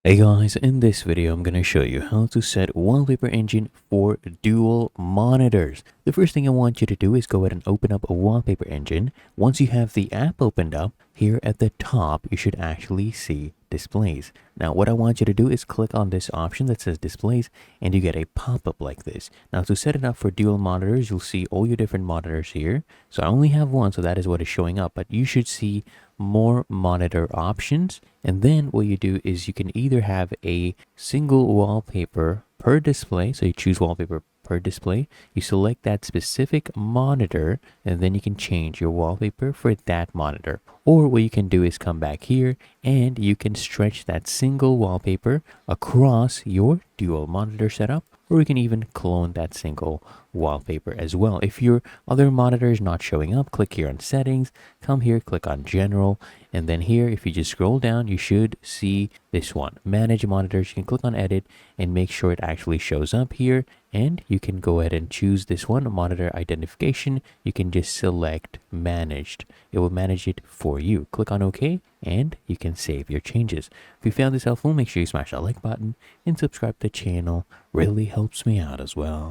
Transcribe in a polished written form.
Hey guys, in this video I'm going to show you how to set Wallpaper Engine for dual monitors. The first thing I want you to do is go ahead and open up a Wallpaper Engine. Once you have the app opened up, here at the top you should actually see displays. Now what I want you to do is click on this option that says displays and you get a pop-up like this. Now to set it up for dual monitors, you'll see all your different monitors here. So I only have one, so that is what is showing up, but you should see more monitor options. And then what you do is you can either have a single wallpaper per display. So you choose wallpaper per display, you select that specific monitor, and then you can change your wallpaper for that monitor. Or what you can do is come back here and you can stretch that single wallpaper across your dual monitor setup, or you can even clone that single wallpaper as well. If your other monitor is not showing up, click here on settings, come here, click on general, and then here if you just scroll down you should see this one, manage monitors. You can click on edit and make sure it actually shows up here, and you can go ahead and choose this one, monitor identification. You can just select managed, it will manage it for you. Click on OK and you can save your changes. If you found this helpful, make sure you smash that like button and subscribe to the channel, really helps me out as well.